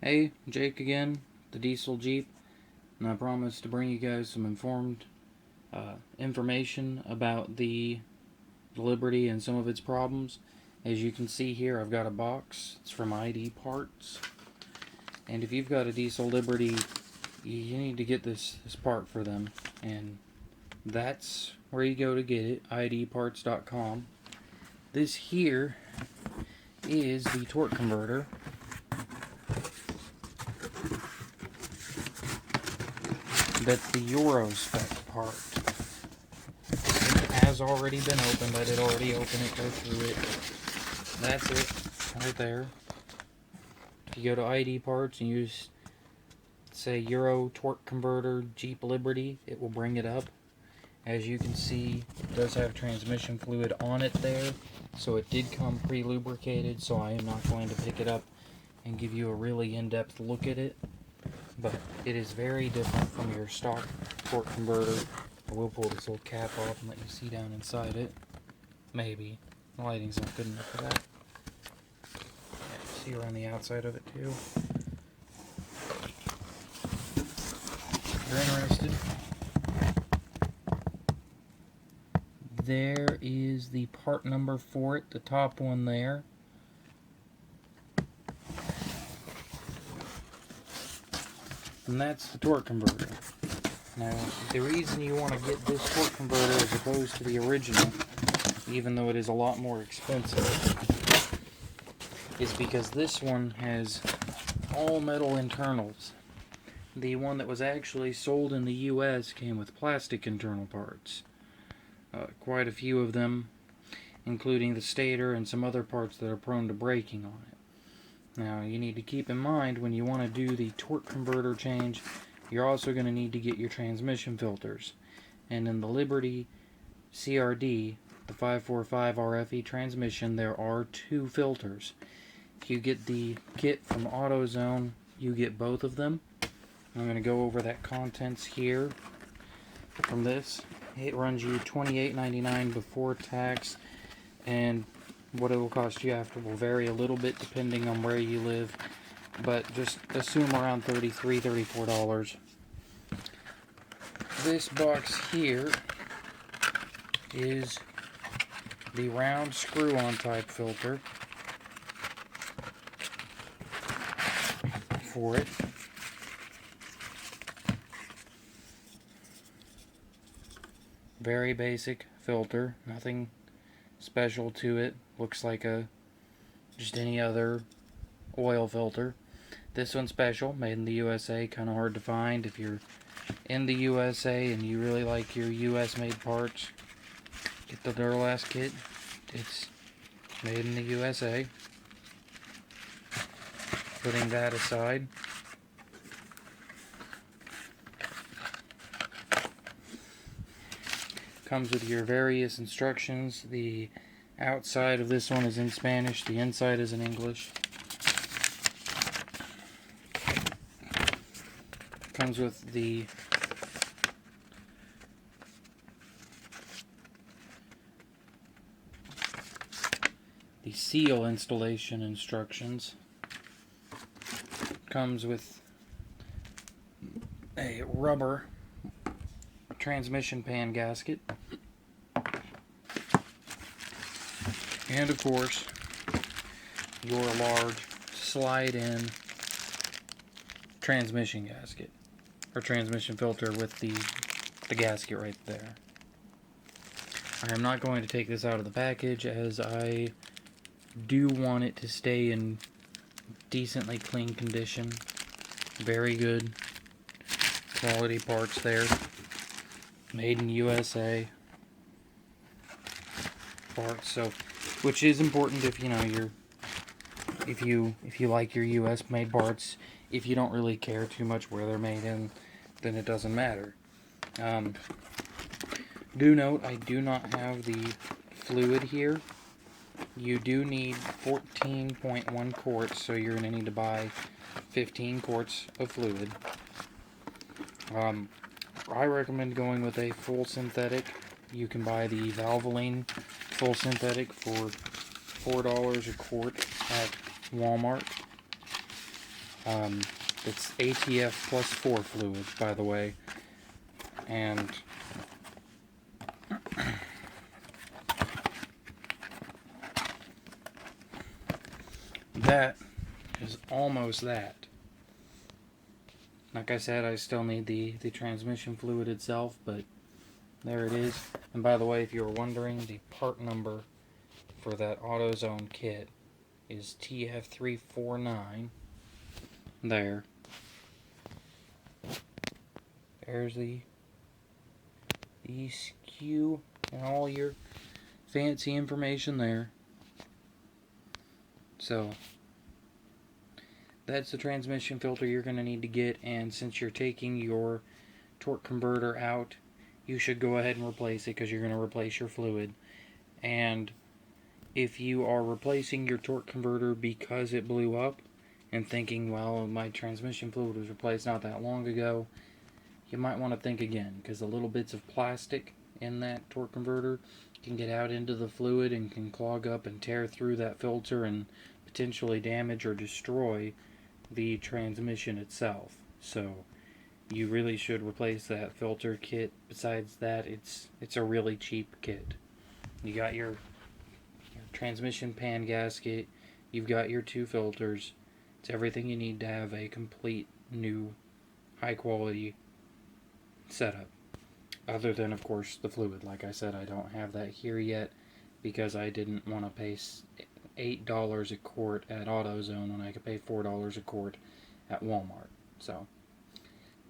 Hey, Jake again, the Diesel Jeep, and I promise to bring you guys some informed information about the Liberty and some of its problems. As you can see here, I've got a box. It's from ID Parts, and if you've got a Diesel Liberty, you need to get this part for them, and that's where you go to get it, idparts.com. This here is the torque converter. That's the Euro spec part. It has already been opened. I did already open it, go through it. That's it, right there. If you go to ID Parts and you just say Euro torque converter Jeep Liberty, it will bring it up. As you can see, it does have transmission fluid on it there, so it did come pre-lubricated, so I am not going to pick it up and give you a really in-depth look at it. But it is very different from your stock torque converter. I will pull this little cap off and let you see down inside it. Maybe. The lighting's not good enough for that. Yeah, see around the outside of it too. If you're interested, there is the part number for it, the top one there. And that's the torque converter. Now, the reason you want to get this torque converter as opposed to the original, even though it is a lot more expensive, is because this one has all metal internals. The one that was actually sold in the US came with plastic internal parts. Quite a few of them, including the stator and some other parts that are prone to breaking on it. Now, you need to keep in mind when you want to do the torque converter change, you're also going to need to get your transmission filters. And in the Liberty CRD, the 545 RFE transmission, there are 2 filters. If you get the kit from AutoZone, you get both of them. I'm going to go over that contents here from this. It runs you $28.99 before tax, and what it will cost you after will vary a little bit depending on where you live, but just assume around $33, $34. This box here is the round screw-on type filter for it. Very basic filter, nothing special to it. Looks like just any other oil filter. This one's special, made in the USA, kind of hard to find. If you're in the USA and you really like your US made parts, get the Duralast kit. It's made in the USA. Putting that aside, comes with your various instructions. The outside of this one is in Spanish, the inside is in English. Comes with the seal installation instructions. Comes with a rubber transmission pan gasket, and of course your large slide-in transmission gasket, or transmission filter with the gasket right there. I am not going to take this out of the package as I do want it to stay in decently clean condition. Very good quality parts there. Made in USA parts, so which is important if if you like your US made parts. If you don't really care too much where they're made in, then it doesn't matter. Do note, I do not have the fluid here. You do need 14.1 quarts, so you're going to need to buy 15 quarts of fluid. I recommend going with a full synthetic. You can buy the Valvoline full synthetic for $4 a quart at Walmart. It's ATF plus 4 fluid, by the way. And that is almost that. Like I said, I still need the transmission fluid itself, but there it is. And by the way, if you were wondering, the part number for that AutoZone kit is TF349. There. There's the SKU and all your fancy information there. So that's the transmission filter you're going to need to get, and since you're taking your torque converter out, you should go ahead and replace it because you're going to replace your fluid. And if you are replacing your torque converter because it blew up and thinking, well, my transmission fluid was replaced not that long ago, you might want to think again, because the little bits of plastic in that torque converter can get out into the fluid and can clog up and tear through that filter and potentially damage or destroy the transmission itself. So you really should replace that filter kit. Besides that, it's a really cheap kit. You got your transmission pan gasket, you've got your 2 filters. It's everything you need to have a complete new high quality setup. Other than, of course, the fluid. Like I said, I don't have that here yet because I didn't want to pay $8 a quart at AutoZone when I could pay $4 a quart at Walmart. So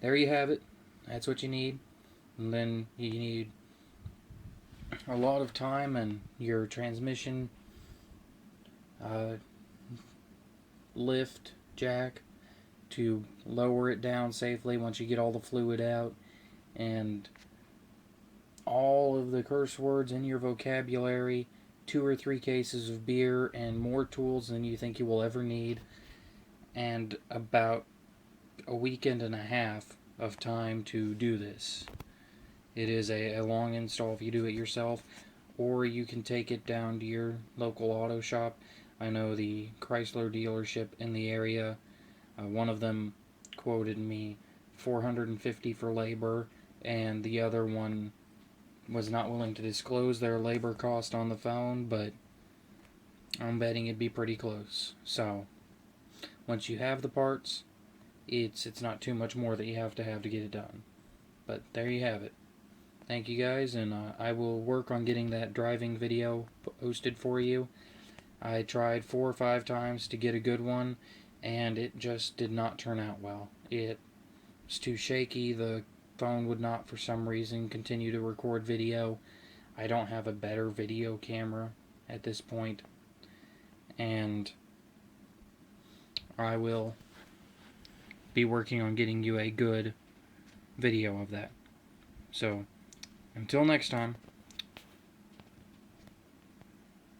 there you have it. That's what you need. And then you need a lot of time and your transmission lift jack to lower it down safely once you get all the fluid out, and all of the curse words in your vocabulary, 2 or 3 cases of beer, and more tools than you think you will ever need, and about a weekend and a half of time to do this. It is a long install if you do it yourself, or you can take it down to your local auto shop. I know the Chrysler dealership in the area, one of them quoted me $450 for labor, and the other one was not willing to disclose their labor cost on the phone, but I'm betting it'd be pretty close. So once you have the parts, it's not too much more that you have to get it done. But there you have it. Thank you guys, and I will work on getting that driving video posted for you. I tried 4 or 5 times to get a good one, and it just did not turn out well. It was too shaky. The phone would not, for some reason, continue to record video. I don't have a better video camera at this point, and I will be working on getting you a good video of that. So, until next time.